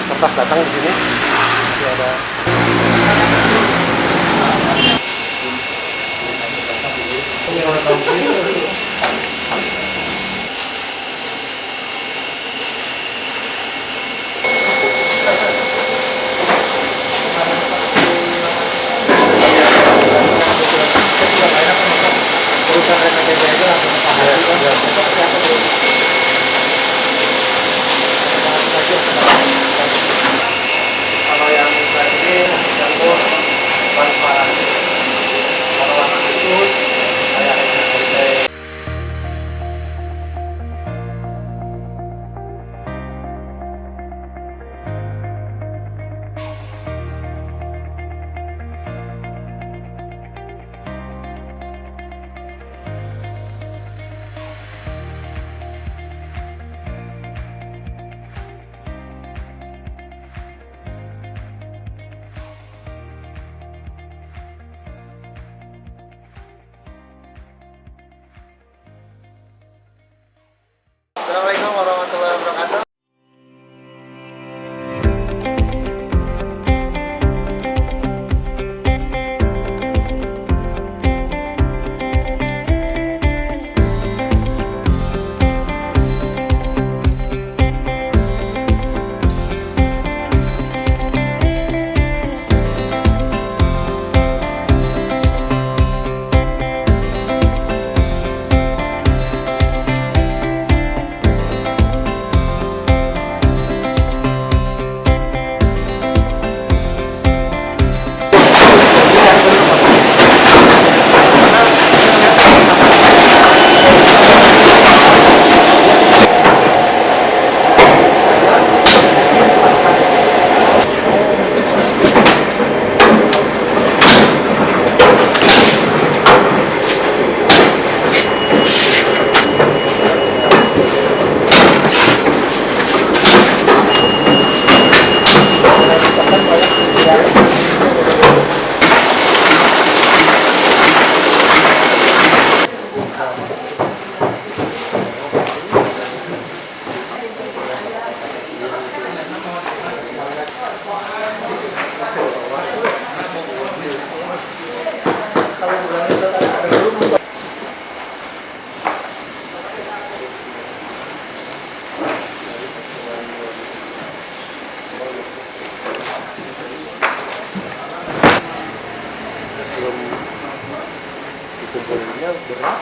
kertas datang di sini. Ini ada kalau yang ini campur transparan. Kalau warna itu kayak Assalamualaikum warahmatullahi wabarakatuh.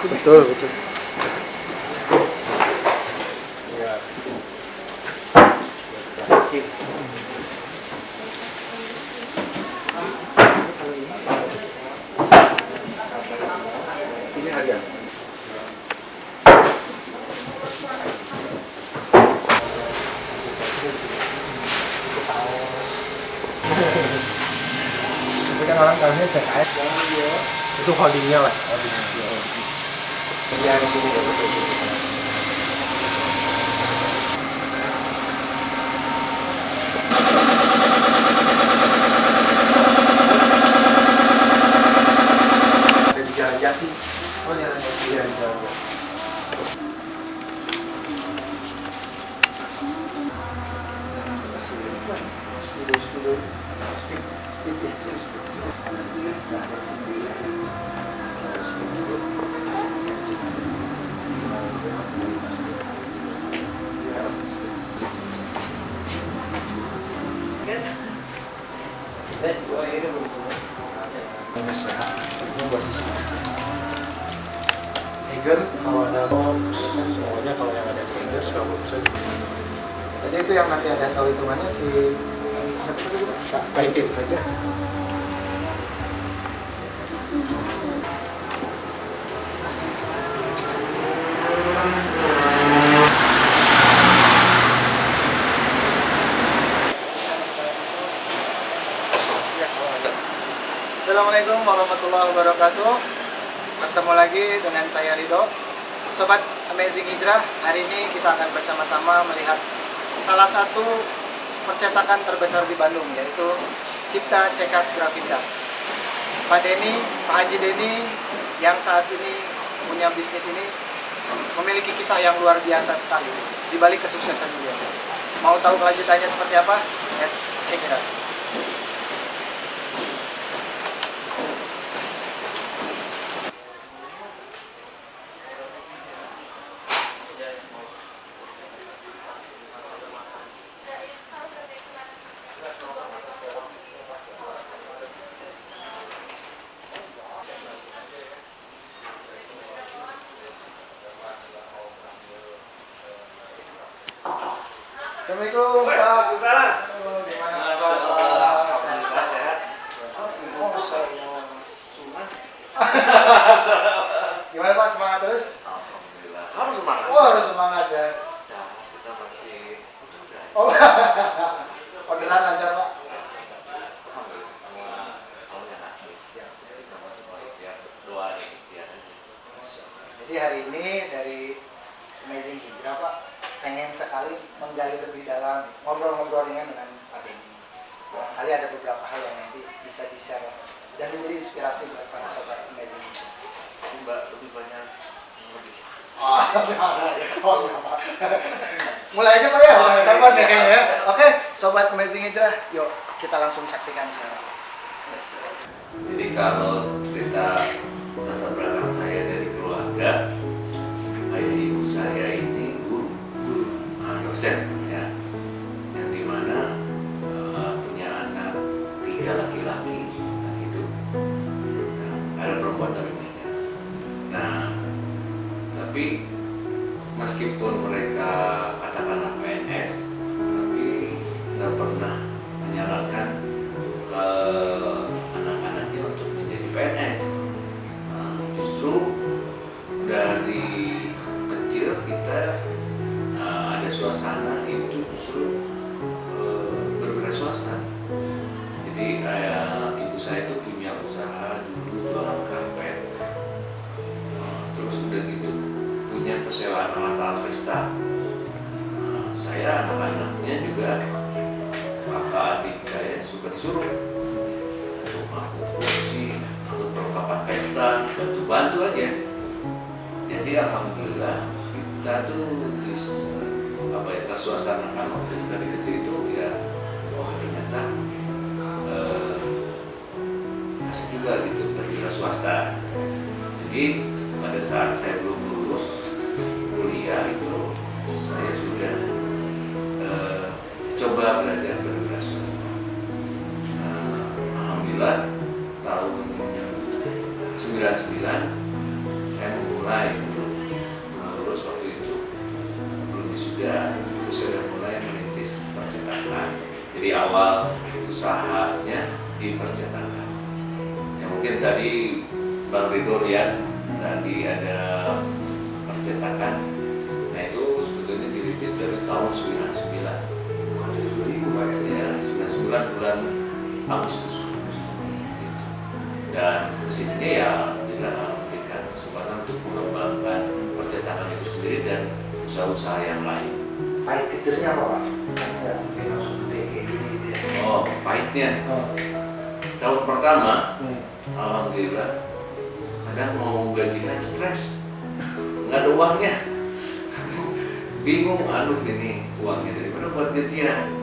Betul, betul. Ya. Plastik. Ini harian. Tapi kan orang tahunya cek aja. Itu holdingnya lah. Ya, di sini ada di Jalan Jati. Oh, Jalan Jati. Iya, di Jalan Jati. Eger kalau ada box semuanya, kalau yang ada di Eger 90%. Jadi itu yang nanti ada tahu hitungannya si baik saja. Assalamualaikum warahmatullahi wabarakatuh. Bertemu lagi dengan saya Ridho. Sobat Amazing Hijrah, hari ini kita akan bersama-sama melihat salah satu percetakan terbesar di Bandung, yaitu Cipta Cekas Grafita. Pak Haji Denny yang saat ini punya bisnis ini memiliki kisah yang luar biasa sekali di balik kesuksesan dia. Mau tahu kelanjutannya seperti apa? Let's check it out. Assalamualaikum Pak. Waalaikumsalam. Halo, gimana Masya Pak? Allah, alhamdulillah sehat. Oh, Masya Allah. Gimana Pak, semangat terus? Alhamdulillah. Harus semangat. Oh, harus semangat ya. Nah, kita masih muda. Oh, orderan lancar Pak. Alhamdulillah. Semuanya happy. Siap, siap. Sama ya, doa ikhtiar aja. Jadi hari ini dari Amazing Hijrah Pak, pengen sekali menggali lebih dalam, ngobrol-ngobrol ringan dengan Pak Denny. Barangkali ada beberapa hal yang nanti bisa di-share dan menjadi inspirasi buat para sobat Amazing Hijrah. Mbak lebih banyak lebih. Oh, enggak Pak. Mulai aja Pak ya, udah sabar deh kayaknya ya. Oke, sobat Amazing Hijrah, yuk kita langsung saksikan sekarang. Jadi kalau cerita latar belakang saya dari keluarga, ayah ibu saya ini guru, dosen ya, yang dimana punya anak 3 laki-laki yang hidup, nah, ada perempuan tapi meninggal. Nah, tapi meskipun mereka katakanlah PNS, tapi nggak pernah menyarankan ke anak-anaknya untuk menjadi PNS. Nah, justru dari kecil kita ada suasana itu justru bergerak swasta. Jadi kayak ibu saya itu punya usaha dulu jualan karpet, terus udah gitu punya persewaan alat-alat pesta. Saya anak-anaknya juga kakak adik saya suka disuruh untuk melakukan kursi, untuk perlengkapan pesta, bantu-bantu aja. Jadi alhamdulillah kita tuh tersuasanakan waktu dari kecil itu ya, oh ternyata asik juga gitu berwira swasta. Jadi pada saat saya belum lulus kuliah itu saya sudah coba belajar berwira swasta. Alhamdulillah tahun 99 saya memulai untuk lulus waktu itu belum wisuda, terus saya mulai merintis percetakan. Jadi awal usahanya di percetakan. Ya mungkin tadi Bang Ridho lihat tadi ada percetakan. Nah itu sebetulnya dirintis dari tahun 99. 2000 Pak ya. Ya 99 bulan Agustus. Dan kesininya ya alhamdulillah memberikan kesempatan untuk mengembangkan percetakan itu sendiri dan usaha-usaha yang lain. Pahit getirnya apa Pak? Kan nggak mungkin langsung gede kayak gini gitu ya. Oh, pahitnya. Oh. Tahun pertama, alhamdulillah, kadang mau gajian stres, nggak ada uangnya, bingung, aduh ini uangnya dari mana buat gajian.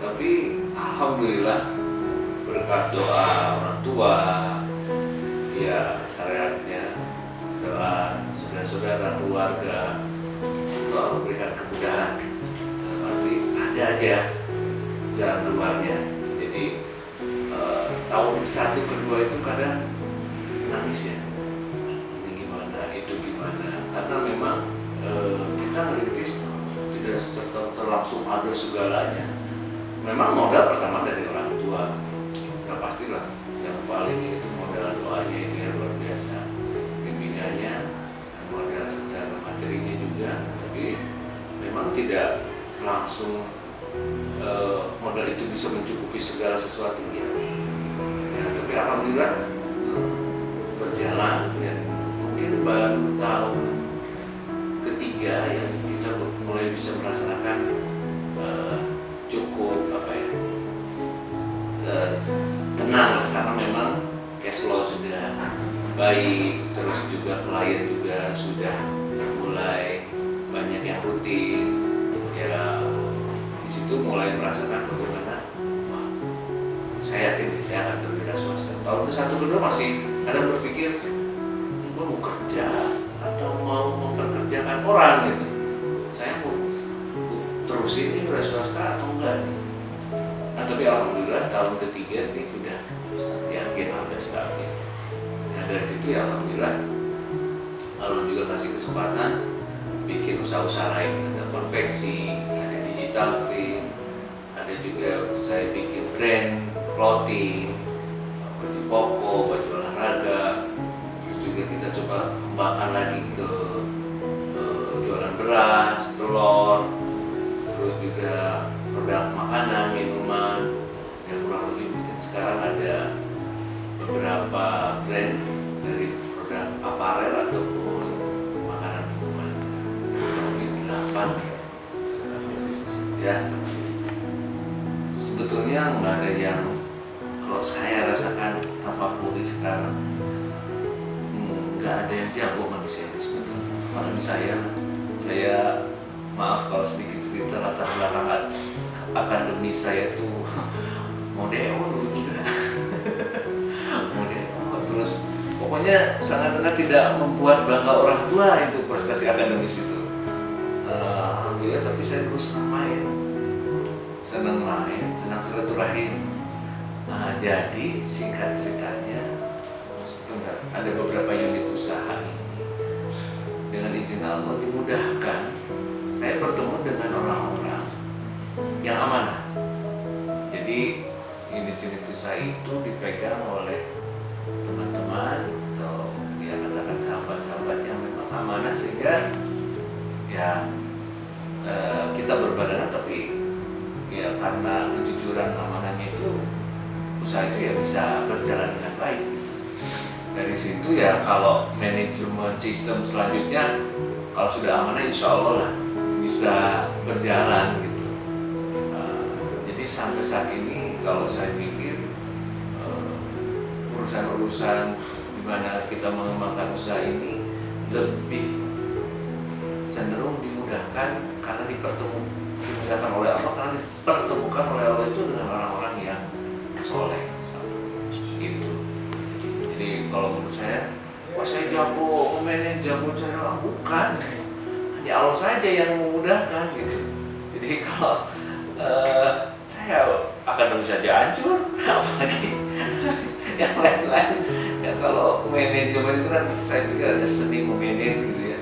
Tapi alhamdulillah berkat doa orang tua, ya syariatnya, doa saudara-saudara keluarga, Allah memberikan kemudahan. Tapi ada aja jalan keluarnya. Jadi tahun 1 kedua itu kadang nangis ya, ini gimana, itu gimana, karena memang kita ngerintis tidak serta langsung ada segalanya. Memang modal pertama dari orang tua, nah pastilah yang paling itu modal doanya itu yang luar biasa, bimbingannya, modal secara materinya juga, tapi memang tidak langsung modal itu bisa mencukupi segala sesuatu ya. Tapi alhamdulillah berjalan dan mungkin baru tahun ketiga yang kita mulai bisa merasakan cukup tenang karena memang cash flow sudah baik, terus juga klien juga sudah mulai banyak yang rutin ya. Di situ mulai merasakan bagaimana satu kedua masih kadang berpikir, gue mau kerja atau mau memperkerjakan orang gitu. Saya mau terusin ini udah swasta atau enggak nih. Nah tapi alhamdulillah tahun ketiga sih udah yakin udah stabil. Nah dari situ ya alhamdulillah lalu juga kasih kesempatan bikin usaha-usaha lain, ada konveksi, ada digital print, ada juga saya bikin brand clothing, baju koko, baju olahraga. Terus juga kita coba kembangkan lagi ke jualan beras, telur, terus juga produk makanan, minuman. Ya kurang lebih mungkin sekarang ada beberapa brand dari produk aparel ataupun makanan minuman. Kurang lebih 8 ya. Sebetulnya nggak ada yang kalau saya rasakan tafakuri sekarang nggak ada yang jago manusia ini sebetulnya. Apalagi saya maaf kalau sedikit cerita latar belakang akademi saya tuh model dulu juga model terus pokoknya sangat-sangat tidak membuat bangga orang tua itu prestasi akademis itu. Alhamdulillah tapi saya terus senang main, senang silaturahim. Nah, jadi singkat ceritanya ada beberapa unit usaha ini dengan izin Allah dimudahkan saya bertemu dengan orang-orang yang amanah. Jadi unit-unit usaha itu dipegang oleh teman-teman atau ya katakan sahabat-sahabat yang memang amanah sehingga ya kita berbadan tapi ya karena kejujuran amanahnya itu usaha itu ya bisa berjalan dengan baik. Dari situ ya kalau manajemen sistem selanjutnya kalau sudah amanah insya Allah lah bisa berjalan gitu. Jadi sampai saat ini kalau saya pikir urusan-urusan di mana kita mengembangkan usaha ini lebih cenderung dimudahkan karena dimudahkan oleh Allah karena dipertemukan oleh Allah itu dengan orang-orang yang soleh itu. Jadi kalau menurut saya, wah saya jago manage, jago cara bukan, hanya Allah saja yang memudahkan gitu. Jadi kalau saya akan saja hancur, apalagi yang lain-lain. Ya kalau manajemen itu kan saya pikir ada seni memanage gitu ya.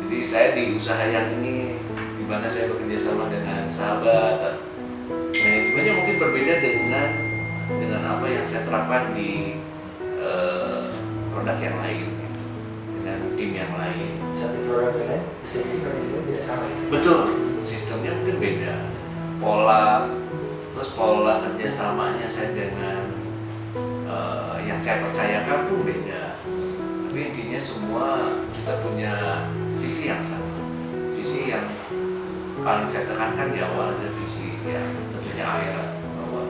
Jadi saya di usaha yang ini di mana saya bekerja sama dengan sahabat, manajemennya mungkin berbeda dengan apa yang saya terapkan di produk yang lain gitu, dengan tim yang lain. Satu produk yang lain bisa jadi manajemen tidak sama ya? Betul, sistemnya mungkin beda, pola kerjasamanya saya dengan yang saya percayakan pun beda. Tapi intinya semua kita punya visi yang sama, visi yang paling saya tekankan di awal adalah visi yang tentunya akhirat, bahwa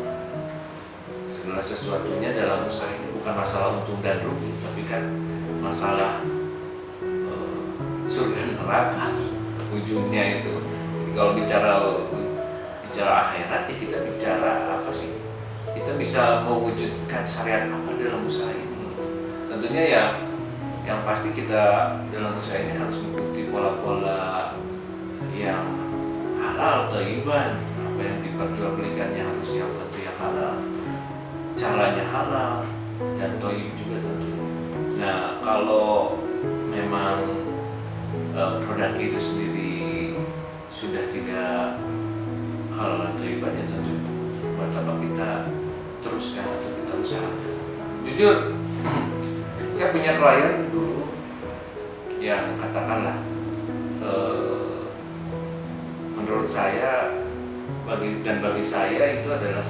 segala sesuatunya dalam usaha ini bukan masalah untung dan rugi, tapi kan masalah surga neraka ujungnya itu. Jadi kalau bicara akhirat ya kita bicara apa sih? Kita bisa mewujudkan syariat apa dalam usaha ini? Tentunya ya yang pasti kita dalam usaha ini harus mengikuti pola-pola yang halal, thayyiban. Apa yang diperjualbelikannya harus yang tentu yang halal, caranya halal dan thayyib juga tentunya. Nah kalau memang produk itu sendiri sudah tidak halal atau thayyiban ya tentu buat apa kita teruskan atau kita usahakan. Jujur saya punya klien dulu yang katakanlah menurut saya bagi saya itu adalah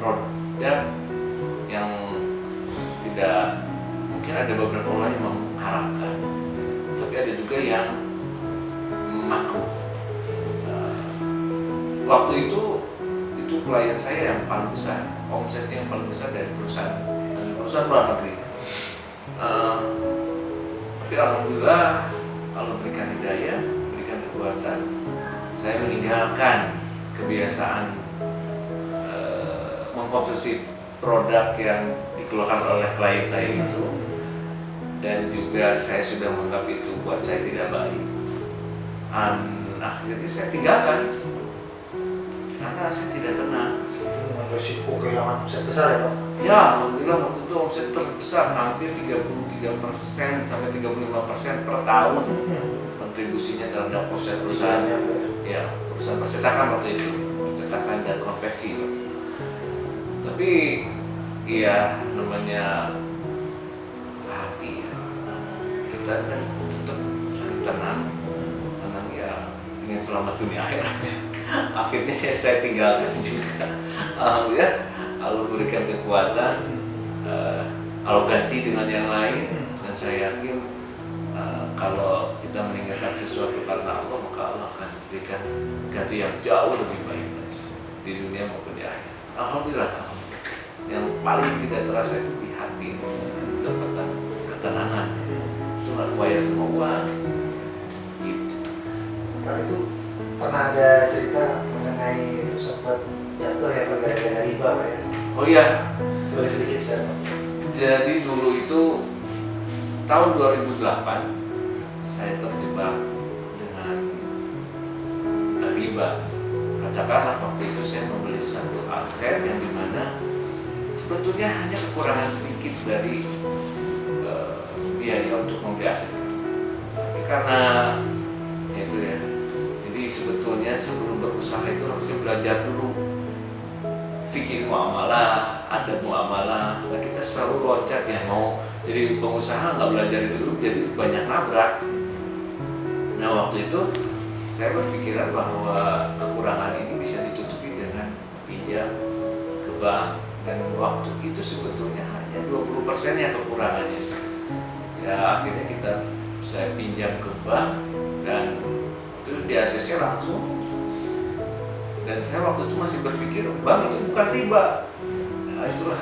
produk yang tidak, mungkin ada beberapa orang yang mengharapkan, tapi ada juga yang makruh. Waktu itu klien saya yang paling besar, omsetnya yang paling besar dari perusahaan luar negeri. Tapi alhamdulillah Allah berikan hidayah, berikan kekuatan. Saya meninggalkan kebiasaan mengkonsumsi produk yang dikeluarkan oleh klien saya itu, dan juga saya sudah menganggap itu buat saya tidak baik. Akhirnya saya tinggalkan karena saya tidak tenang. Dengan resiko kehilangan omset besar ya Pak? Ya, alhamdulillah waktu itu omset terbesar hampir 33% sampai 35% per tahun kontribusinya terhadap omset perusahaan. Ya, perusahaan percetakan waktu itu, percetakan dan konveksi. Tapi ya namanya hati ya, kita kan tetap cari tenang ya, ingin selamat dunia akhirat. Akhirnya saya tinggalkan juga. Alhamdulillah Allah berikan kekuatan, Allah ganti dengan yang lain, dan saya yakin kalau kita meninggalkan sesuatu karena Allah, maka Allah akan berikan ganti yang jauh lebih baik di dunia maupun di akhirat. Alhamdulillah, yang paling tidak terasa itu di hati, mendapatkan ketenangan. Itu nggak bayar semua uang. Gitu. Pak, itu pernah ada cerita mengenai sempat jatuh ya Pak gara-gara riba Pak ya? Oh iya, Boleh sedikit share Pak? jadi dulu itu tahun 2008 saya terjebak dengan riba. Katakanlah waktu itu saya membeli satu aset yang dimana sebetulnya hanya kekurangan sedikit dari biaya untuk membeli aset itu. Tapi karena ya itu ya, jadi sebetulnya sebelum berusaha itu harusnya belajar dulu fikih muamalah, ada muamalah. Nah, kita selalu loncat ya, mau jadi pengusaha nggak belajar itu dulu, jadi banyak nabrak. Nah waktu itu saya berpikiran bahwa kekurangan ini bisa ditutupi dengan pinjam ke bank, dan waktu itu sebetulnya hanya 20% ya kekurangannya. Ya akhirnya saya pinjam ke bank, dan itu di ACC langsung. Dan saya waktu itu masih berpikir bank itu bukan riba. Nah itulah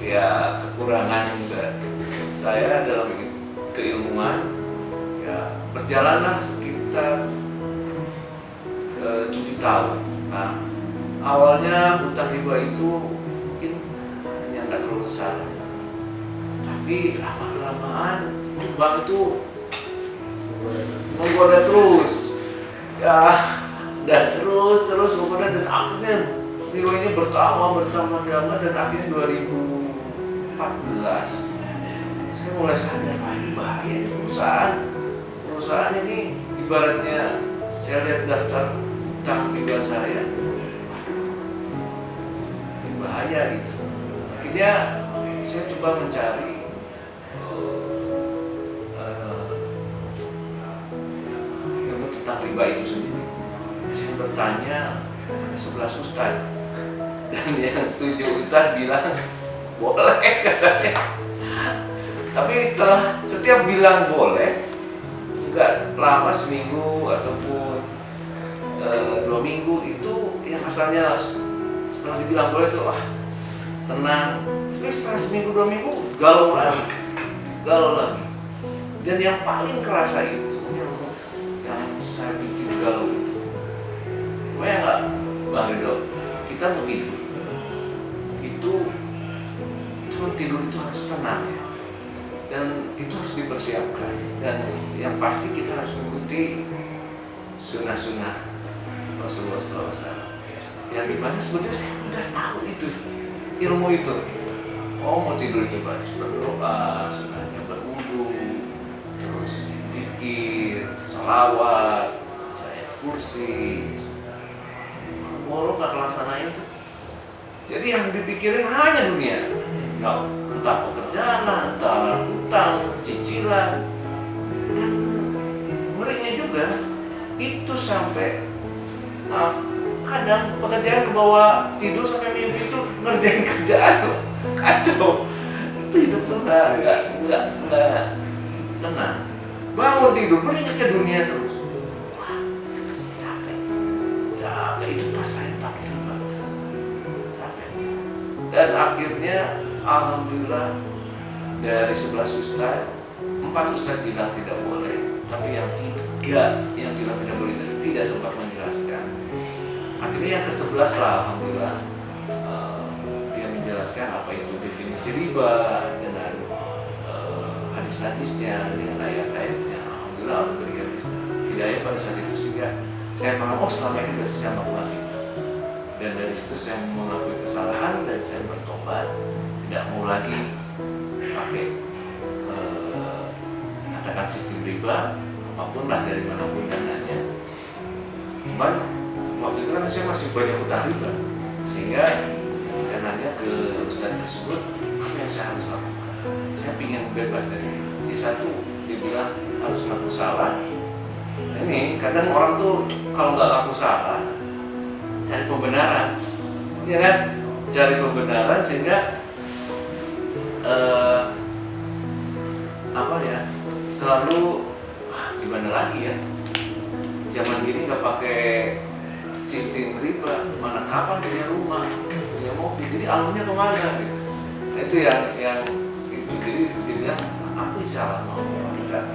ya kekurangan saya dalam keilmuan. Ya berjalanlah sekitar 7 tahun. Nah awalnya hutang riba itu mungkin hanya nggak terlalu besar, tapi lama kelamaan bank itu menggoda terus ya, dan terus menggoda, dan akhirnya nilainya bertambah, dan akhirnya 2014 saya mulai sadar, ini bahaya nih perusahaan ini. Ibaratnya saya lihat daftar hutang riba saya, waduh, ini bahaya gitu. Akhirnya saya coba mencari ilmu tentang riba itu sendiri. Saya bertanya ke 11 ustadz, dan yang 7 ustadz bilang boleh katanya. Tapi setiap bilang boleh, nggak lama, seminggu ataupun 2 minggu itu yang asalnya setelah dibilang boleh tuh tenang, tapi setelah seminggu 2 minggu galau lagi. Dan yang paling kerasa itu yang saya bikin galau itu, nggak Bang Ridho, kita mau tidur itu tidur itu harus tenang ya, dan itu harus dipersiapkan, dan yang pasti kita harus mengikuti sunnah Rasulullah SAW, yang dimana sebetulnya saya udah tahu itu ilmu itu. Mau tidur itu harus berdoa, sunnahnya berwudu, terus zikir, salawat, ayat kursi. Kalau nggak kelaksanain itu, jadi yang dipikirin hanya dunia. Entah pekerjaan, entah hutang, cicilan, dan ngerinya juga itu sampai kadang pekerjaan ke bawah tidur sampai mimpi itu ngerjain kerjaan, kacau. Itu hidup tuh nggak tenang. Bangun tidur beringatnya dunia terus. Wah, capek itu pas saya pakai riba, capek. Dan akhirnya alhamdulillah dari 11 ustadz, 4 ustadz bilang tidak boleh, tapi yang 3 yang bilang tidak boleh itu tidak sempat menjelaskan. Akhirnya yang ke-11 lah alhamdulillah, dia menjelaskan menjelaskan apa itu definisi riba dengan hadis-hadisnya, dengan ayat-ayatnya. Alhamdulillah Allah berikan hidayah pada saat itu sehingga saya paham, oh selama ini berarti saya melakukan riba. Dan dari situ saya mengakui kesalahan dan saya bertobat, tidak mau lagi pakai katakan sistem riba apapun lah dari manapun dananya. Cuman waktu itu kan saya masih banyak utang riba, sehingga saya nanya ke ustadz tersebut apa yang saya harus lakukan. Saya ingin bebas dari ini. Di satu dia bilang harus ngaku salah. Nah, ini kadang orang tuh kalau nggak ngaku salah cari pembenaran, ya kan? Cari pembenaran sehingga apa ya? Selalu gimana lagi ya? Zaman gini nggak pakai sistem riba, mana kapan punya rumah, punya mobil, jadi alurnya kemana? Gitu. Nah, itu yang itu jadi dia bilang aku salah mau kita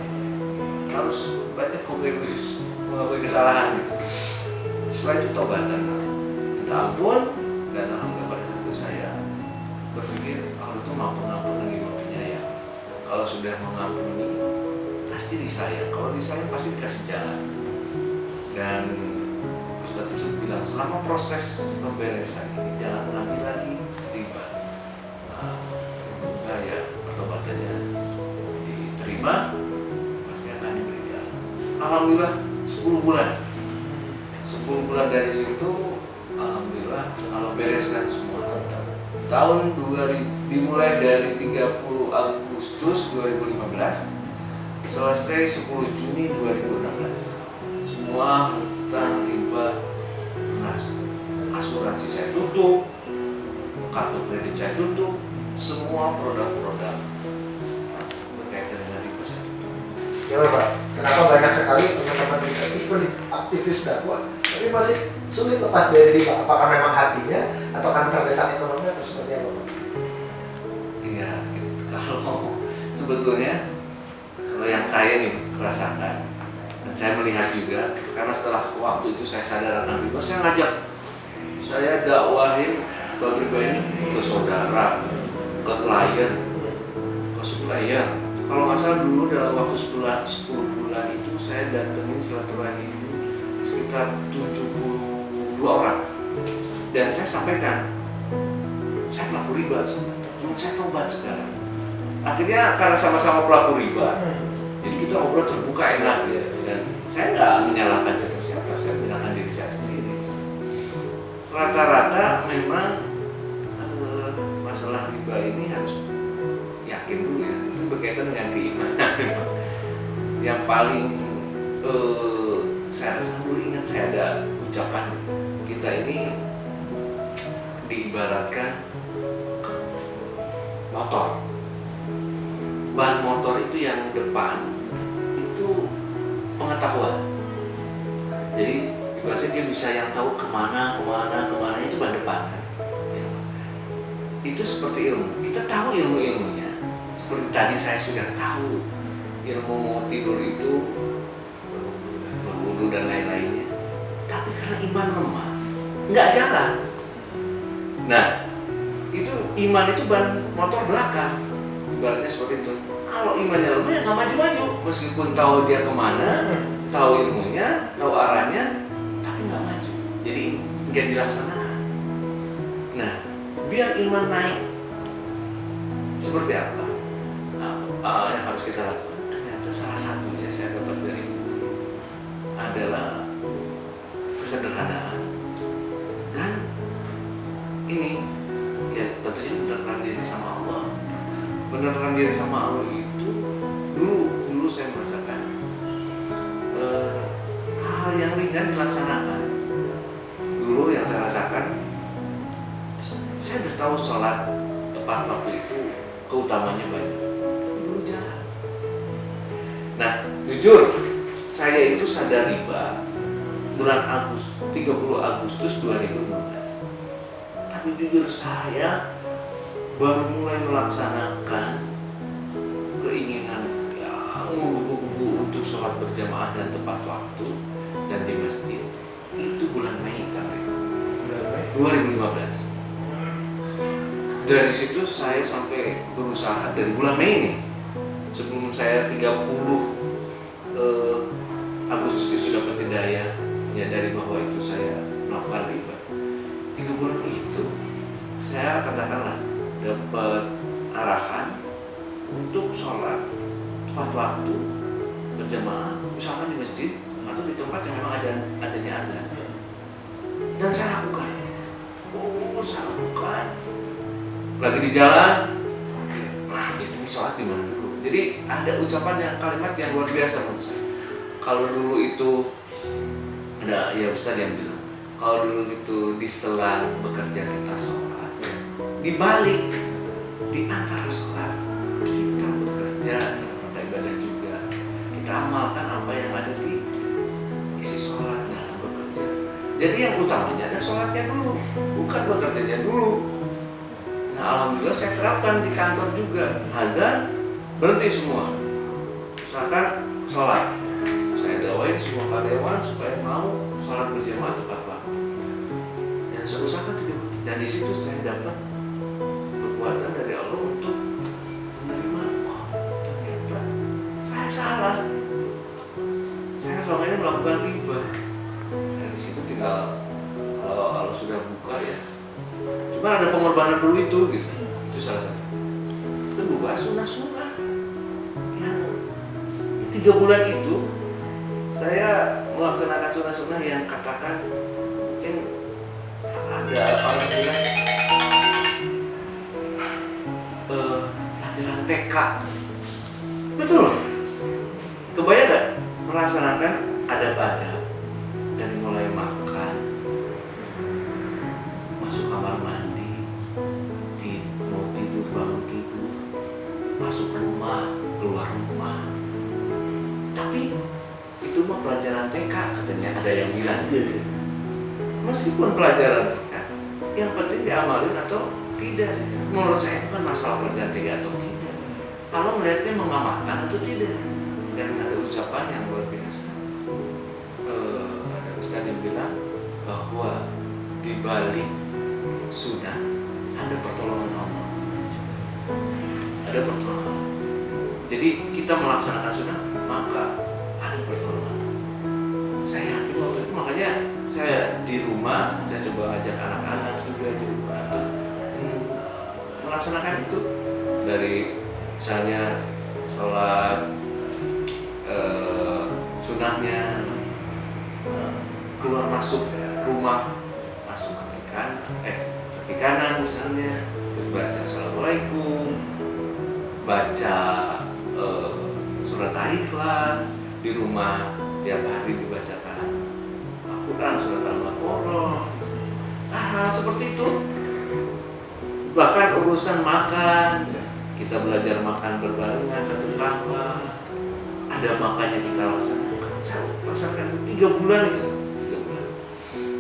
harus banyak kontribusi mengakui kesalahan gitu. Setelah itu tobatan, minta ampun, dan alhamdulillah pada saat itu saya berpikir Allah itu mampun lagi penyayang. Kalau sudah mengampuni pasti disayang, kalau disayang pasti dikasih jalan. Dan Ustadz tersebut bilang selama proses pemberesan ini jangan ngambil lagi riba. Nah ya pertobatannya diterima, pasti akan diberi jalan. Alhamdulillah 10 bulan. 10 bulan dari situ alhamdulillah Allah bereskan semua. Tahun 2000 dimulai dari 30 Agustus 2015 selesai 10 Juni 2016. Semua utang riba lunas. Asuransi saya tutup, kartu kredit saya tutup, semua produk-produk berkaitan dengan riba saya tutup. Ya Pak, kenapa banyak sekali teman-teman kita even aktivis dakwah tapi masih sulit lepas dari riba? Apakah memang hatinya atau karena terdesak ekonomi atau seperti apa Pak? Iya, kalau sebetulnya kalau yang saya nih rasakan dan saya melihat juga karena setelah waktu itu saya sadar akan riba, saya ngajak, saya dakwahin bab riba ini ke saudara, ke klien, ke supplier. Kalau nggak salah dulu dalam waktu 10 bulan itu saya datengin silaturahmi itu sekitar 72 orang dan saya sampaikan saya pelaku riba, cuma saya tobat sekarang. Akhirnya karena sama-sama pelaku riba, jadi kita ngobrol terbuka enak ya. Dan saya nggak menyalahkan siapa-siapa, saya menyalahkan diri saya sendiri. Rata-rata memang masalah riba ini harus yakin dulu ya, itu berkaitan dengan keimanan memang. Yang paling saya rasa dulu ingat saya ada ucapan kita ini diibaratkan motor. Ban motor itu yang depan itu pengetahuan. Jadi ibaratnya dia bisa yang tahu kemana itu ban depan kan. Ya. Itu seperti ilmu. Kita tahu ilmu-ilmunya. Seperti tadi saya sudah tahu ilmu mau tidur itu berwudu dan lain-lainnya. Tapi karena iman lemah, nggak jalan. Nah, itu iman itu ban motor belakang. Ibaratnya seperti itu. Kalau imannya lemah ya nggak maju-maju, meskipun tahu dia kemana, tahu ilmunya, tahu arahnya, tapi nggak maju. Jadi nggak dilaksanakan. Nah, biar iman naik, seperti apa? Nah, yang harus kita lakukan? Ternyata salah satunya saya dapat dari buku adalah kesederhanaan dan ini ya tentunya mendekatkan diri sama Allah. Mendekatkan diri sama Allah itu dulu saya merasakan hal yang ringan dilaksanakan. Dulu yang saya rasakan, saya udah tahu sholat tepat waktu itu keutamanya banyak. Dulu jarang. Nah, jujur saya itu sadar riba bulan 30 Agustus 2015. Tapi jujur saya baru mulai melaksanakan keinginan yang menggebu-gebu untuk sholat berjamaah dan tepat waktu dan di masjid itu bulan Mei kali 2015. Dari situ saya sampai berusaha dari bulan Mei nih, sebelum saya 30 Agustus itu dapat hidayah, menyadari bahwa itu saya melakukan riba. 3 bulan itu saya katakanlah dapat arahan untuk sholat tepat waktu berjamaah, misalkan di masjid atau di tempat yang memang adanya azan, dan saya lakukan. Saya lakukan. Lagi di jalan, nah ini sholat di mana dulu? Jadi ada ucapan yang kalimat yang luar biasa menurut saya. Kalau dulu itu ada ya Ustaz yang bilang, kalau dulu itu diselang bekerja kita sholat, dibalik di antara sholat kita bekerja dalam rangka ibadah juga. Kita amalkan apa yang ada di isi sholat dalam bekerja. Jadi yang utamanya ada sholatnya dulu, bukan bekerjanya dulu. Nah, alhamdulillah saya terapkan di kantor juga. Azan berhenti semua. Usahakan sholat. Saya dawain semua karyawan supaya mau sholat berjamaah tepat waktu. Dan saya usahakan 3 bulan. Dan di situ saya dapat kekuatan dari Allah untuk menerima. Oh, ternyata saya salah. Saya selama ini melakukan riba. Dan di situ tinggal kalau Allah sudah buka ya. Cuma ada pengorbanan dulu itu gitu. Itu salah satu. Kedua, sunnah-sunnah yang 3 bulan itu saya melaksanakan sunnah-sunnah yang katakan mungkin ada orang bilang pelajaran TK. Betul. Kebayang gak melaksanakan adab-adab dari mulai makan, masuk kamar mandi, mau tidur bangun tidur, masuk rumah, keluar rumah. Tapi itu mah pelajaran TK katanya, ada yang bilang. Meskipun pelajaran TK, yang penting diamalin atau tidak. Menurut saya bukan masalah pelajaran TK atau tidak. Kalau melihatnya mengamalkan atau tidak. Dan ada ucapan yang luar biasa. Ada ustaz yang bilang bahwa di balik sunnah ada pertolongan Allah. Ada pertolongan. Jadi kita melaksanakan sunnah maka ada pertolongan. Saya yakin waktu itu, makanya saya di rumah saya coba ajak anak-anak juga di rumah melaksanakan itu, dari misalnya sholat sunnahnya, keluar masuk rumah, masuk kaki kanan misalnya, terus baca assalamualaikum, baca surat Al-Ikhlas, di rumah tiap hari dibacakan Al-Quran, surat Al-Baqarah, hal seperti itu. Bahkan urusan makan, kita belajar makan berbarengan satu kamar, ada makannya kita laksanakan. Saya laksanakan itu 3 bulan itu, 3 bulan.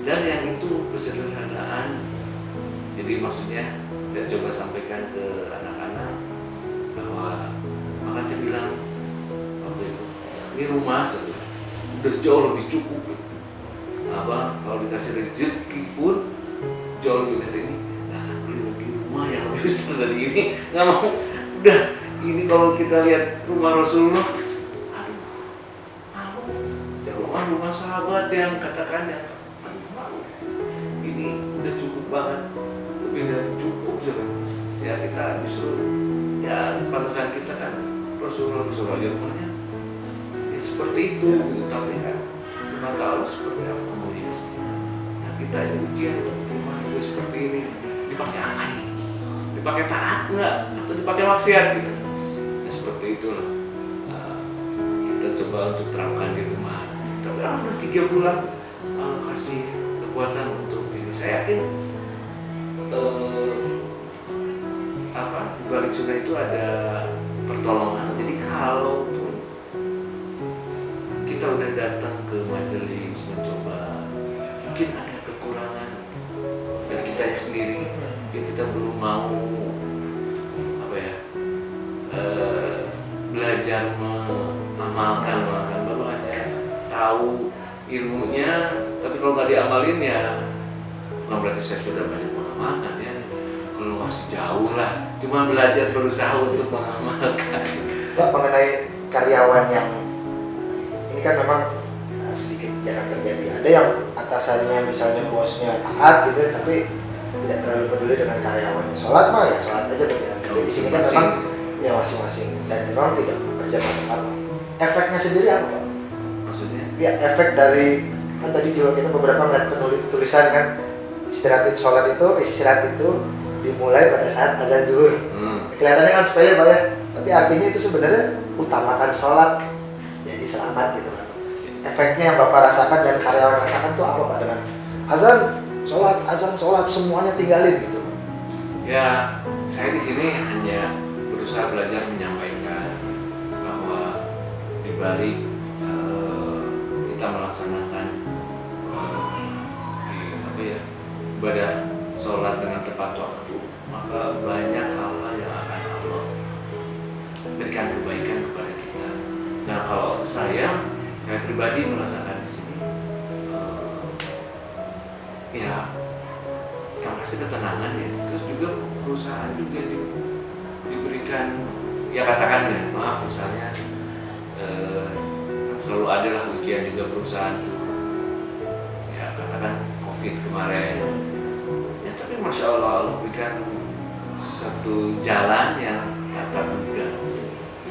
Dan yang itu kesederhanaan. Jadi maksudnya saya coba sampaikan ke anak-anak bahwa, bahkan saya bilang waktu itu, ini rumah saya udah jauh lebih cukup. Kalau dikasih rezeki pun jauh lebih dari ini. Nah, kan beli lagi rumah yang lebih besar dari ini, nggak mau. Udah, ini kalau kita lihat rumah Rasulullah, aduh, malu. Rumah sahabat yang katakannya, aduh, malu. Ini udah cukup banget, lebih dari cukup sebenarnya. Ya kita justru, ya panutan kita kan Rasulullah aja rumahnya. Ya, seperti itu, gitu. Tapi kan mata Allah seperti apa mau ya. Nah, kita ini ujian untuk rumah juga seperti ini. Dipakai apa nih? Dipakai taat nggak? Atau dipakai maksiat gitu? Ya seperti itulah. Kita coba untuk terapkan di rumah. Tapi udah 3 bulan kasih kekuatan untuk ini. Saya yakin di balik sunnah itu ada pertolongan. Jadi kalau kita udah datang ke majelis mencoba, mungkin ada kekurangan dari kita sendiri, mungkin kita belum mau belajar mengamalkan, baru hanya tahu ilmunya, tapi kalau nggak diamalin ya bukan berarti saya sudah banyak mengamalkan ya. masih jauh lah, cuma belajar berusaha untuk mengamalkan. Pak, mengenai karyawan yang ini kan memang sedikit jarang terjadi. Ada yang atasannya misalnya bosnya taat gitu, tapi tidak terlalu peduli dengan karyawannya. Sholat mah ya sholat aja berjalan. Jadi di sini kan memang ya masing-masing dan memang tidak bekerja tepat. Efeknya sendiri apa, Pak? Maksudnya? Ya efek dari kan tadi juga kita beberapa ngeliat tulisan kan istirahat itu dimulai pada saat azan zuhur. Kelihatannya kan sepele Pak ya, tapi artinya itu sebenarnya utamakan sholat, jadi selamat gitu kan. Efeknya yang Bapak rasakan dan karyawan rasakan tuh apa Pak dengan azan sholat semuanya tinggalin gitu? Ya, saya di sini hanya berusaha belajar menyampaikan bahwa di balik kita melaksanakan ibadah sholat dengan tepat waktu, maka banyak hal-hal yang akan Allah berikan kebaikan kepada kita. Nah, kalau saya pribadi merasakan di sini, ya yang pasti ketenangan ya, terus juga perusahaan juga diberikan, ya katakan ya, maaf misalnya selalu adalah ujian juga perusahaan tuh, ya katakan COVID kemarin, ya tapi masya Allah berikan satu jalan yang tak terduga.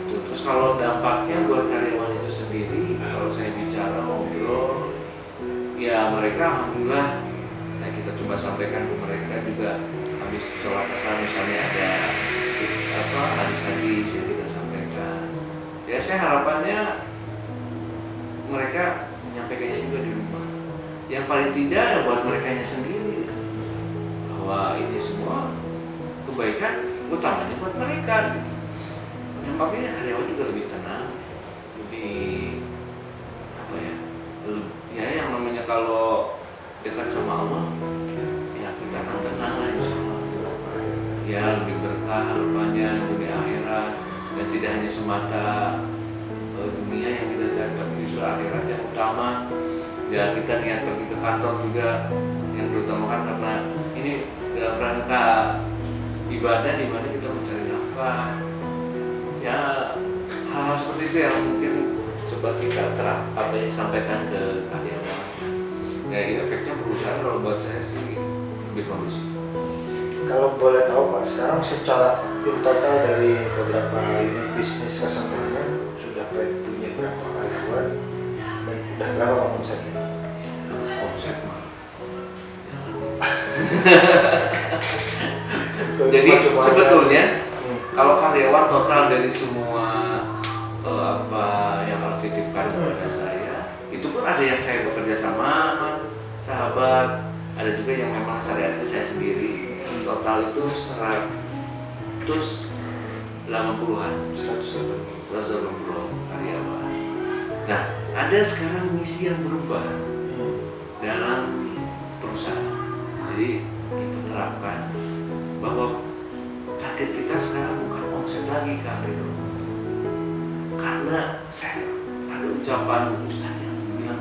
Terus kalau dampaknya buat karyawan itu sendiri, kalau saya bicara ngobrol, ya mereka alhamdulillah, kita coba sampaikan ke mereka juga habis sholat asar misalnya ada hadis-hadis yang kita sampaikan. Ya saya harapannya mereka menyampaikannya juga di rumah. Yang paling tidak ya buat merekanya sendiri, bahwa ini semua kebaikan utamanya buat mereka gitu. Dampaknya karyawan juga lebih tenang, lebih ya yang namanya kalau dekat sama Allah, ya kita akan tenang lah insya Allah. Ya lebih berkah harapannya dunia akhirat, dan tidak hanya semata dunia yang kita cari, tapi justru akhirat yang utama. Ya kita niat pergi ke kantor juga yang diutamakan karena ini dalam rangka ibadah di mana kita mencari nafkah. Ya hal-hal seperti itu yang mungkin coba kita sampaikan ke karyawan. Ya efeknya perusahaan kalau buat saya sih lebih kondusif. Kalau boleh tahu Pak, sekarang secara in total dari beberapa unit bisnis kesemuanya sudah punya berapa karyawan dan udah berapa Pak omsetnya? Omset mah. Jadi sebetulnya kalau karyawan total dari semua yang harus dititipkan kepada saya, itu pun ada yang saya bekerja sama sahabat, ada juga yang memang syariatnya saya sendiri. Total itu 180-an 180 karyawan. Nah, ada sekarang misi yang berubah dalam perusahaan. Jadi kita terapkan bahwa target kita sekarang bukan omset lagi Kak Ridho. Karena saya ada ucapan Ustaz yang bilang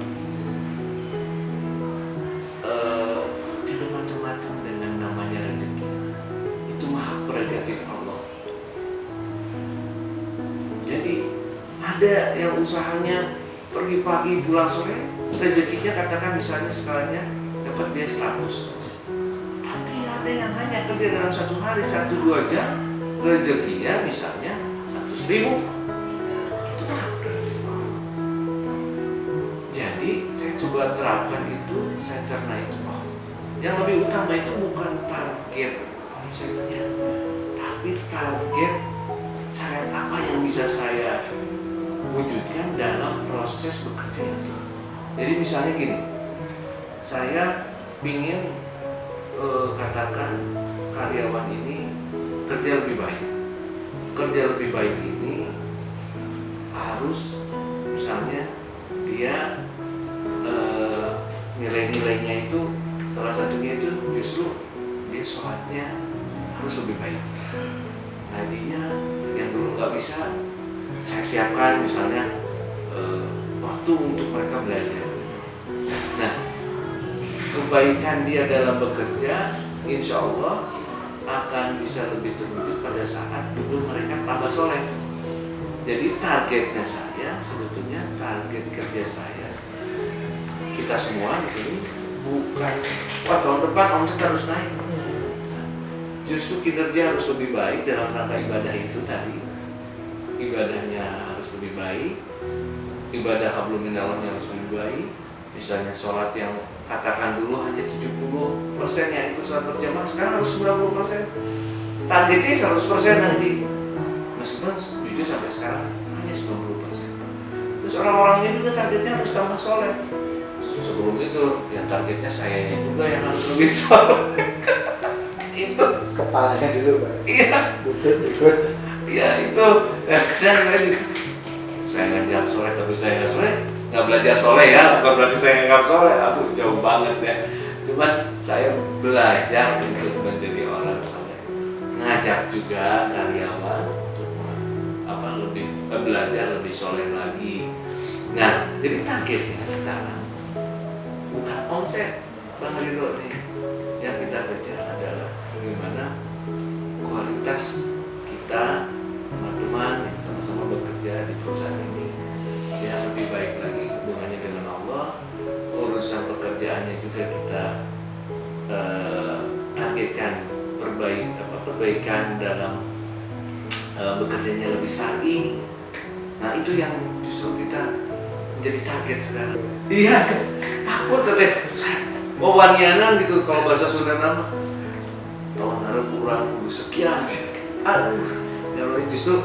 jangan macam-macam dengan namanya rezeki. Itu hak prerogatif Allah. Jadi ada yang usahanya pergi pagi pulang sore, rezekinya katakan misalnya skalanya dapat dia 100. Tapi ada yang hanya kerja dalam satu hari 1-2 jam, rezekinya misalnya 100.000. Itu hak prerogatif Allah. Jadi saya coba terapkan itu, saya cerna itu. Yang lebih utama itu bukan target omsetnya, tapi target syariat apa yang bisa saya wujudkan dalam proses bekerja itu. Jadi misalnya gini, saya ingin katakan karyawan ini kerja lebih baik. Kerja lebih baik ini harus misalnya dia nilai-nilainya itu salah satunya itu justru dia sholatnya harus lebih baik. Ngajinya yang dulu nggak bisa saya siapkan misalnya waktu untuk mereka belajar. Nah, kebaikan dia dalam bekerja insya Allah akan bisa lebih terwujud pada saat dulu mereka tambah soleh. Jadi targetnya saya, sebetulnya target kerja saya, kita semua di sini bukan wah tahun depan omset harus naik. Justru kinerja harus lebih baik dalam rangka ibadah itu tadi. Ibadahnya harus lebih baik, ibadah hablum minallahnya harus lebih baik. Misalnya sholat yang katakan dulu hanya 70% yang ikut sholat berjamaah, sekarang harus 90%. Targetnya 100% nanti. Meskipun jujur sampai sekarang hanya 90%. Terus orang-orangnya juga targetnya harus tambah soleh. Sebelum itu ya targetnya sayanya juga yang harus lebih soleh. Itu Kepalanya dulu Pak. iya, Butut ikut. iya itu. Dan kadang saya ngajak soleh tapi saya nggak soleh, nggak belajar soleh ya, bukan berarti saya nggak soleh. Aku jauh banget ya. Cuman saya belajar untuk menjadi orang soleh. Ngajak juga karyawan untuk lebih belajar lebih soleh lagi. Nah, jadi targetnya sekarang bukan omset, Bang Ridho nih. Yang kita kejar adalah bagaimana kualitas kita, teman-teman yang sama-sama bekerja di perusahaan ini ya lebih baik lagi hubungannya dengan Allah. Urusan pekerjaannya juga kita targetkan perbaikan dalam bekerjanya lebih syar'i. Nah itu yang justru kita menjadi target sekarang. Iya, takut saya mau wanianan gitu kalau bahasa Sunda nama. Tahun harap kurang sekian. Aduh, ya Allah justru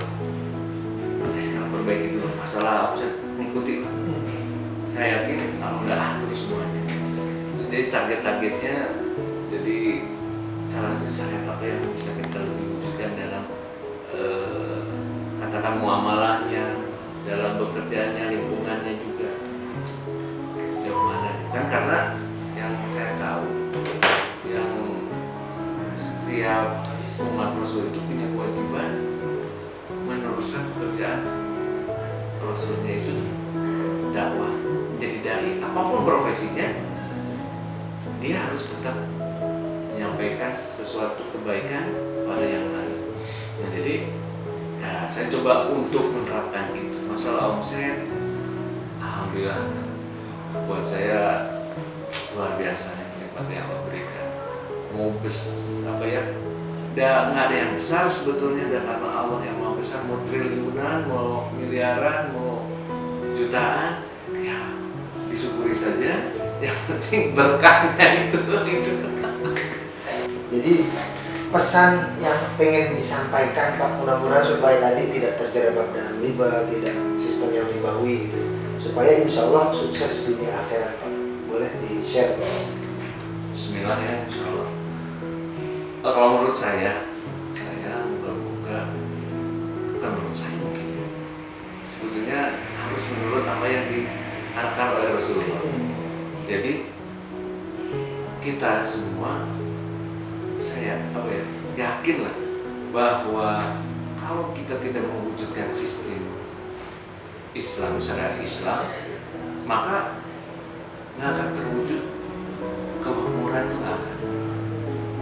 sekarang perbaiki dulu masalah aku saya ngikuti. Saya yakin kalau nggak atur semuanya. Jadi target-targetnya jadi salah satu syariat apa yang bisa kita lebih wujudkan dalam katakan muamalahnya, dalam bekerjanya, lingkungannya juga jauh mana kan, karena yang saya tahu yang setiap umat Rasul itu punya kewajiban meneruskan pekerjaan Rasulnya itu dakwah, menjadi dai apapun profesinya dia harus tetap menyampaikan sesuatu kebaikan pada yang lain. Nah, jadi ya, saya coba untuk menerapkan itu. Masalah omset, alhamdulillah buat saya luar biasa nikmat yang Allah berikan. Mau nggak ada yang besar sebetulnya, dan karena Allah yang mau besar, mau triliunan, mau miliaran, mau jutaan, ya disyukuri saja. Yang penting berkahnya itu. Jadi pesan yang pengen disampaikan Pak, mudah-mudahan supaya tadi tidak terjerembab dalam riba, tidak sistem yang ribawi gitu, supaya insya Allah sukses dunia akhirat Pak. Boleh di-share Pak? Bismillah ya, insya Allah. Kalau menurut saya moga-moga, bukan menurut saya mungkin ya, sebetulnya harus menurut apa yang diarahkan oleh Rasulullah. Jadi kita semua, saya yakin lah bahwa kalau kita tidak mewujudkan sistem Islam, syariat Islam, maka nggak akan terwujud kemakmuran, itu nggak akan.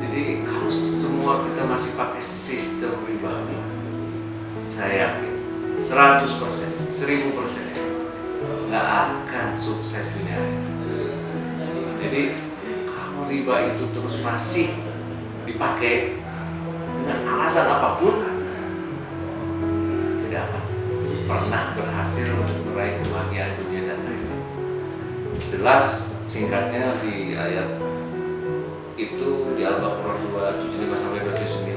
Jadi kalau semua kita masih pakai sistem ribawi, saya yakin 100%, 1000% nggak akan sukses dunia akhirat. Jadi kalau riba itu terus masih dipakai dengan alasan apapun, tidak akan pernah berhasil untuk meraih kebahagiaan dunia dan akhirat. Jelas singkatnya di ayat itu di Al-Baqarah 275-279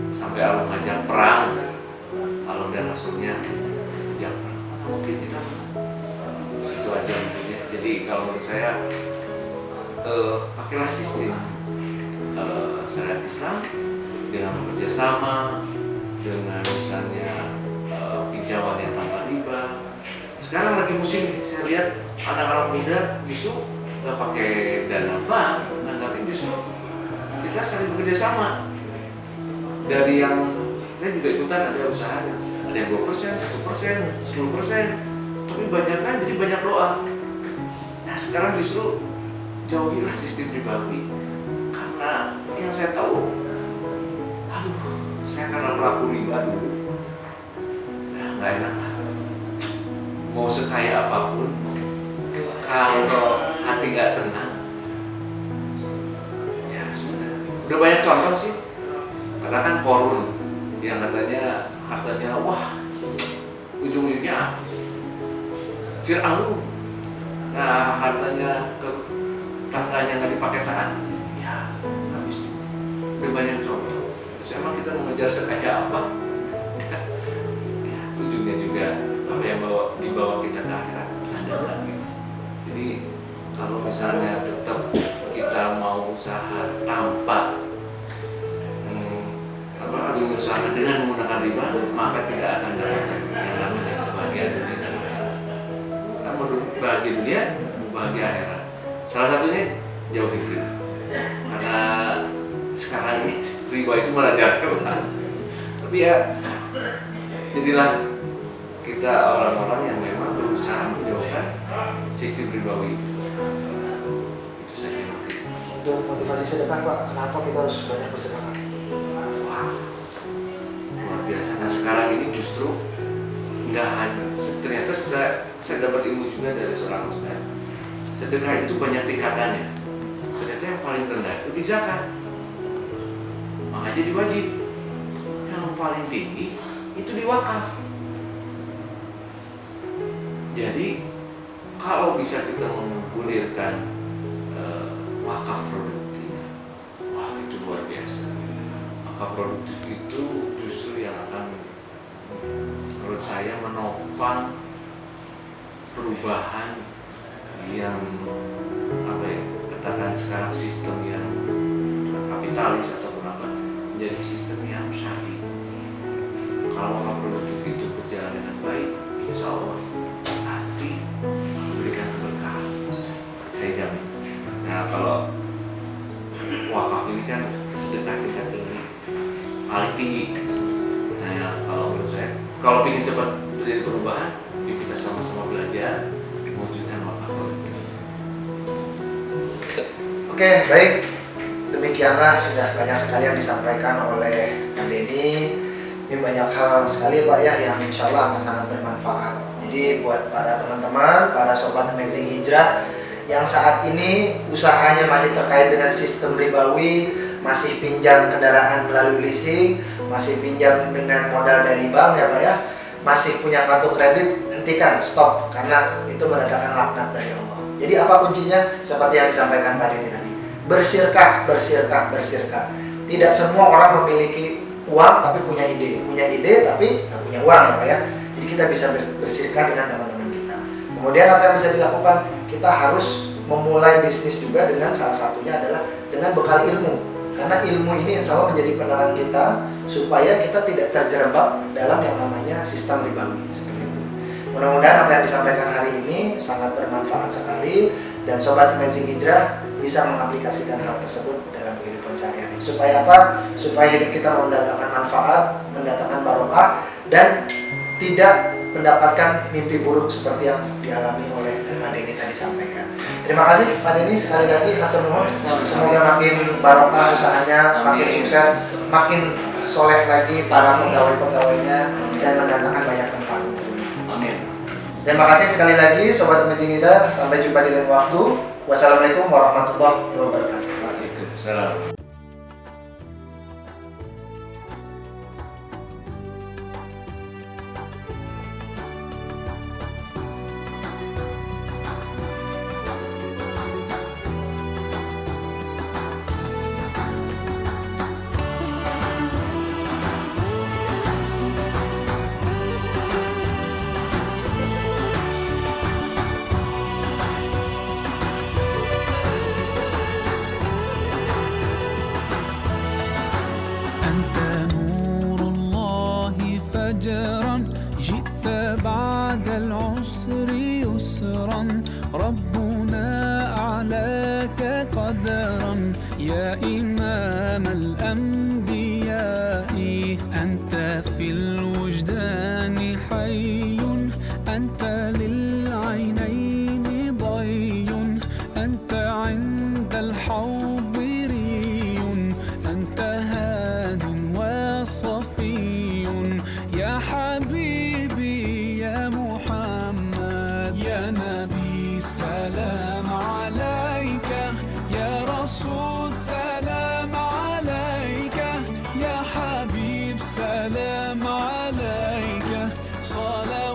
sampai Allah ngajak perang, Allah dan Rasulnya ngajak perang. Mungkin kita itu aja mungkin ya. Jadi kalau menurut saya pakailah sistem syariat Islam dengan bekerja sama, dengan misalnya pinjaman yang tanpa riba. Sekarang lagi musim saya lihat anak-anak muda justru nggak pakai dana bank, tapi justru kita saling bekerja sama. Dari yang saya juga ikutan ada usaha, ada yang 2%, 1%, 10%, tapi banyak kan jadi banyak doa. Nah sekarang justru jauhilah sistem ribawi, karena yang saya tahu aduh, saya karena pelaku riba dulu, nah nggak enak lah. Mau sekaya apapun, kalau hati nggak tenang, ya sudah. Udah banyak contoh sih, karena kan Korun yang katanya hartanya wah ujung-ujungnya habis. Fir'aun, nah hartanya ke tahtanya nggak dipakai taat, ya habis juga. Udah banyak contoh. Terus emang kita mau ngejar sekaya apa? Ya, ujungnya juga apa yang dibawa kita ke akhirat ada lagi. Jadi kalau misalnya tetap kita mau usaha tanpa adu usaha dengan menggunakan riba, maka tidak akan dapatkan yang namanya kebahagiaan dunia dan akhirat. Kamu bahagia dunia, bahagia akhirat. Salah satunya jauhi riba, karena sekarang ini riba itu merajalela. Tapi ya jadilah kita orang-orang yang memang berusaha menjauhkan sistem ribawi itu. Itu saja motif. Untuk motivasi sedekah Pak, kenapa kita harus banyak bersedekah? Wah, luar biasa. Nah sekarang ini justru nggak hanya, ternyata saya dapat ilmu juga dari seorang ustaz. Sedekah itu banyak tingkatannya. Ternyata yang paling rendah itu di zakat, makanya jadi wajib. Yang paling tinggi itu di wakaf. Jadi kalau bisa kita menggulirkan wakaf produktif, wah itu luar biasa. Wakaf produktif itu justru yang akan menurut saya menopang perubahan yang apa ya, katakan sekarang sistem yang kapitalis ataupun apa menjadi sistem yang syar'i. Kalau wakaf produktif itu berjalan dengan baik, insya Allah pasti memberikan keberkahan, saya jamin. Nah kalau wakaf ini kan sedekah tingkat tinggi, paling tinggi. Nah ya, kalau menurut saya, kalau ingin cepat terjadi perubahan, yuk kita sama-sama belajar mewujudkan wakaf produktif. Oke, baik. Demikianlah sudah banyak sekali yang disampaikan oleh Kang Denny. Ini banyak hal sekali Pak ya yang insya Allah akan sangat bermanfaat. Jadi buat para teman-teman, para sobat Amazing Hijrah yang saat ini usahanya masih terkait dengan sistem ribawi, masih pinjam kendaraan melalui leasing, masih pinjam dengan modal dari bank ya Pak ya, masih punya kartu kredit, hentikan, stop, karena itu mendatangkan laknat dari Allah. Jadi apa kuncinya? Seperti yang disampaikan Pak Denny tadi, bersirkah, bersirkah, bersirkah. Tidak semua orang memiliki uang tapi punya ide tapi tak punya uang ya Pak ya. Jadi kita bisa bersirkah dengan teman-teman kita. Kemudian apa yang bisa dilakukan? Kita harus memulai bisnis juga dengan salah satunya adalah dengan bekal ilmu. Karena ilmu ini insya Allah menjadi penerang kita supaya kita tidak terjerembab dalam yang namanya sistem ribawi seperti itu. Mudah-mudahan apa yang disampaikan hari ini sangat bermanfaat sekali dan sobat Amazing Hijrah bisa mengaplikasikan hal tersebut dalam kehidupan sehari-hari. Supaya apa? Supaya hidup kita mendatangkan manfaat, mendatangkan barokah dan tidak mendapatkan mimpi buruk seperti yang dialami oleh Pak Denny tadi sampaikan. Terima kasih Pak Denny sekali lagi, hatur nuhun. Semoga makin barokah usahanya, makin sukses, makin soleh lagi para pegawai-pegawainya dan mendatangkan banyak manfaat untuk dunia. Amin. Terima kasih sekali lagi Sobat Amazing Hijrah. Sampai jumpa di lain waktu. Wassalamualaikum warahmatullahi wabarakatuh. Waalaikumsalam. أنت نور الله فجرا جئت بعد العسر يسرا ربنا أعلاك قدرا يا إمام الأنبياء أنت في الوجدان حي أنت للعينين ضي أنت عند الحوض ري أنت هاد صلاة